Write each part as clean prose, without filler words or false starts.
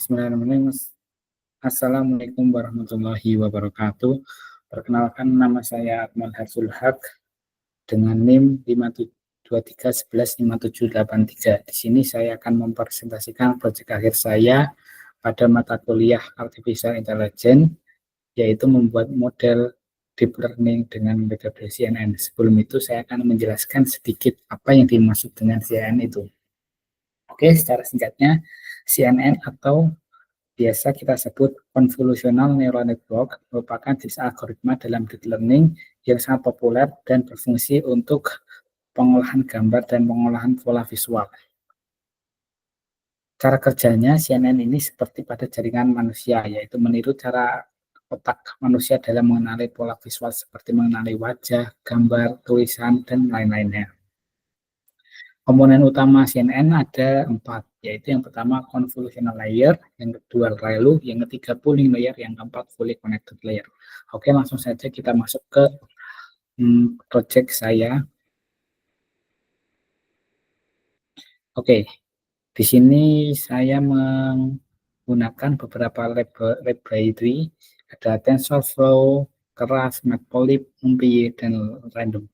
Bismillahirrahmanirrahim. Assalamualaikum warahmatullahi wabarakatuh. Perkenalkan, nama saya Akmal Harsul Haq dengan NIM 523115783. Di sini saya akan mempresentasikan proyek akhir saya pada mata kuliah Artificial Intelligence, yaitu membuat model deep learning dengan metode CNN. Sebelum itu saya akan menjelaskan sedikit apa yang dimaksud dengan CNN itu. Oke, secara singkatnya CNN atau biasa kita sebut Convolutional Neural Network merupakan jenis algoritma dalam deep learning yang sangat populer dan berfungsi untuk pengolahan gambar dan pengolahan pola visual. Cara kerjanya CNN ini seperti pada jaringan manusia, yaitu meniru cara otak manusia dalam mengenali pola visual seperti mengenali wajah, gambar, tulisan, dan lain-lainnya. Komponen utama CNN ada 4, yaitu yang pertama convolutional layer, yang kedua ReLU, yang ketiga pooling layer, yang keempat fully connected layer. Oke, langsung saja kita masuk ke project saya. Oke, di sini saya menggunakan beberapa library, ada TensorFlow, Keras, Matplotlib, NumPy, dan Random.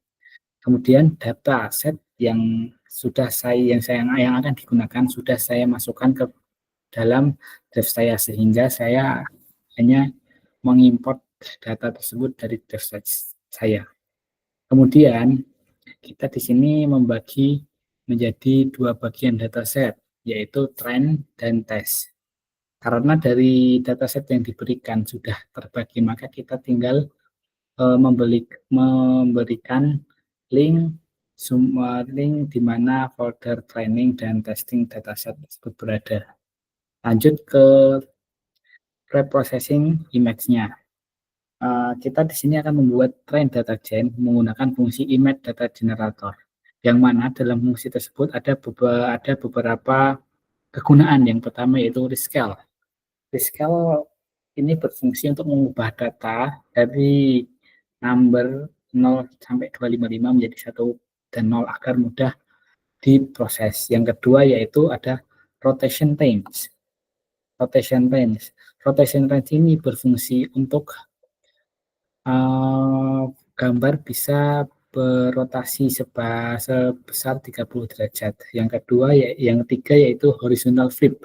Kemudian data set yang akan digunakan sudah saya masukkan ke dalam drive saya, sehingga saya hanya mengimport data tersebut dari drive saya. Kemudian kita di sini membagi menjadi 2 bagian dataset, yaitu train dan test. Karena dari dataset yang diberikan sudah terbagi, maka kita tinggal memberikan link di mana folder training dan testing dataset tersebut berada. Lanjut ke preprocessing image-nya. Kita di sini akan membuat train data gen menggunakan fungsi image data generator, yang mana dalam fungsi tersebut ada beberapa kegunaan. Yang pertama yaitu rescale. Rescale ini berfungsi untuk mengubah data dari number 0 sampai 255 menjadi 1 dan 0 agar mudah diproses. Yang kedua yaitu ada rotation range. Rotation range ini berfungsi untuk gambar bisa berotasi sebesar 30 derajat. Yang ketiga yaitu horizontal flip.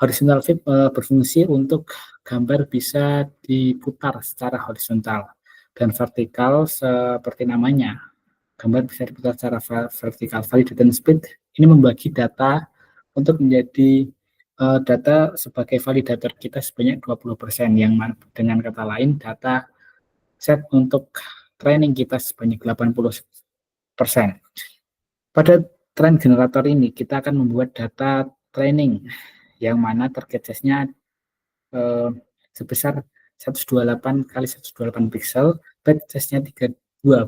Horizontal flip berfungsi untuk gambar bisa diputar secara horizontal, dan vertikal seperti namanya, gambar bisa diputar secara vertikal. Validation speed ini membagi data untuk menjadi data sebagai validator kita sebanyak 20%, yang dengan kata lain data set untuk training kita sebanyak 80%. Pada train generator ini kita akan membuat data training yang mana target size-nya sebesar 128 kali 128 pixel, batch size-nya 32,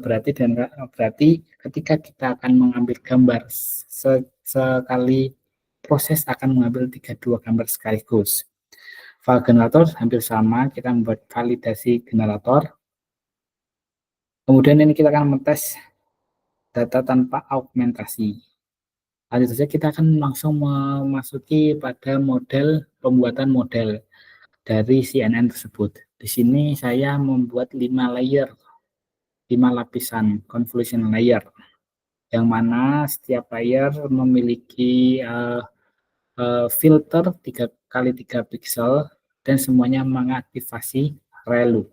berarti ketika kita akan mengambil gambar sekali proses akan mengambil 32 gambar sekaligus. File generator hampir sama, kita membuat validasi generator. Kemudian ini kita akan mengetes data tanpa augmentasi. Lanjut saja kita akan langsung memasuki pada pembuatan model dari CNN tersebut. Di sini saya membuat 5 lapisan convolution layer, yang mana setiap layer memiliki filter 3x3 pixel dan semuanya mengaktifasi ReLU.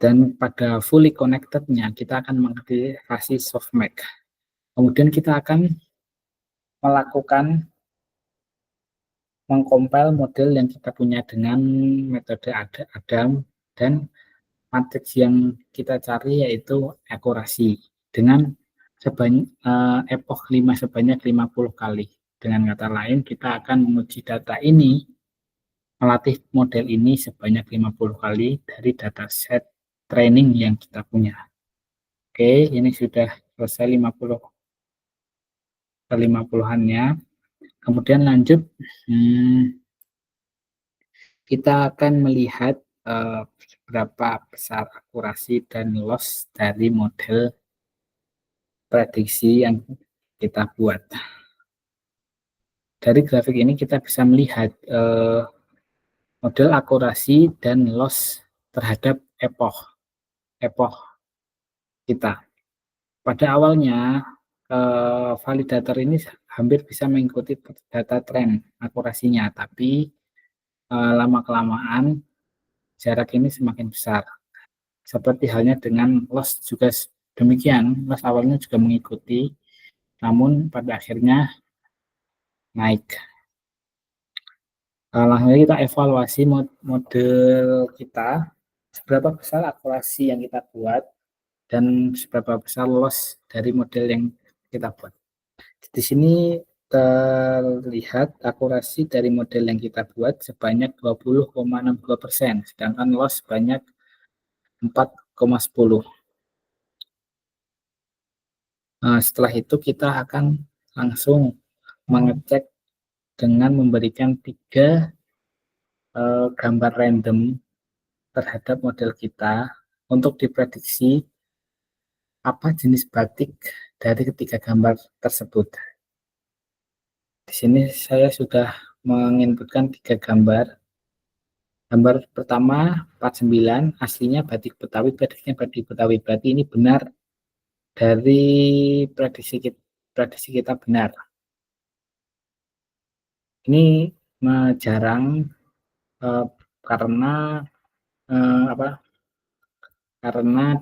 Dan pada fully connected-nya kita akan mengaktifasi softmax. Kemudian kita akan mengcompile model yang kita punya dengan metode Adam, dan matriks yang kita cari yaitu akurasi dengan epoch 5 sebanyak 50 kali. Dengan kata lain, kita akan menguji data ini, melatih model ini sebanyak 50 kali dari dataset training yang kita punya. Oke, ini sudah selesai 50-an-nya. Kemudian lanjut, kita akan melihat berapa besar akurasi dan loss dari model prediksi yang kita buat. Dari grafik ini kita bisa melihat model akurasi dan loss terhadap epoch epoch kita. Pada awalnya validator ini hampir bisa mengikuti data tren akurasinya, tapi lama-kelamaan jarak ini semakin besar. Seperti halnya dengan loss juga demikian, loss awalnya juga mengikuti, namun pada akhirnya naik. Langsung saja kita evaluasi model kita, seberapa besar akurasi yang kita buat dan seberapa besar loss dari model yang kita buat. Di sini terlihat akurasi dari model yang kita buat sebanyak 20,62%, sedangkan loss sebanyak 4,10. Setelah itu kita akan langsung mengecek dengan memberikan 3 gambar random terhadap model kita untuk diprediksi apa jenis batik dari ketiga gambar tersebut. Di sini saya sudah menginputkan 3 gambar. Gambar pertama 49 aslinya batik Betawi, prediksinya batik Betawi. Berarti ini benar dari prediksi kita benar. Ini jarang karena apa? Karena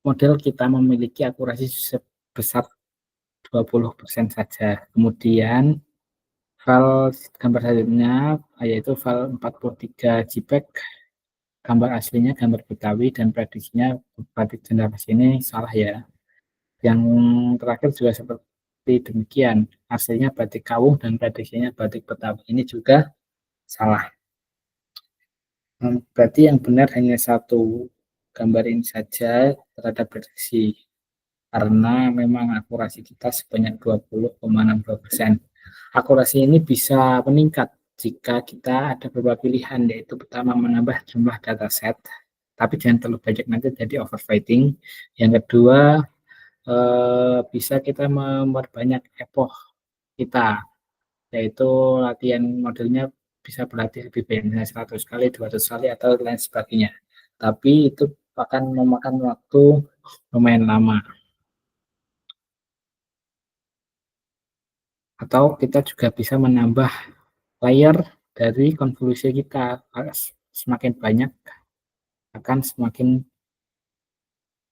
model kita memiliki akurasi sebesar 20% saja. Kemudian file gambar selanjutnya yaitu file 43 JPEG, gambar aslinya gambar Betawi dan prediksinya batik generasi ini salah ya. Yang terakhir juga seperti demikian, aslinya batik Kawung dan prediksinya batik Betawi ini juga salah. Berarti yang benar hanya satu gambar ini saja terhadap prediksi, karena memang akurasi kita sebanyak 20,62%. Akurasi ini bisa meningkat jika kita ada beberapa pilihan, yaitu pertama menambah jumlah dataset, tapi jangan terlalu banyak nanti jadi overfitting. Yang kedua, bisa kita memperbanyak epoch kita, yaitu latihan modelnya bisa berlatih lebih banyak, 100 kali, 200 kali, atau lain sebagainya. Tapi itu akan memakan waktu lumayan lama. Atau kita juga bisa menambah layer dari konvolusi kita. Semakin banyak akan semakin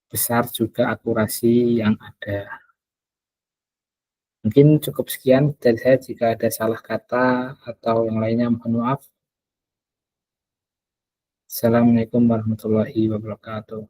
besar juga akurasi yang ada. Mungkin cukup sekian dari saya, jika ada salah kata atau yang lainnya mohon maaf. Assalamualaikum warahmatullahi wabarakatuh.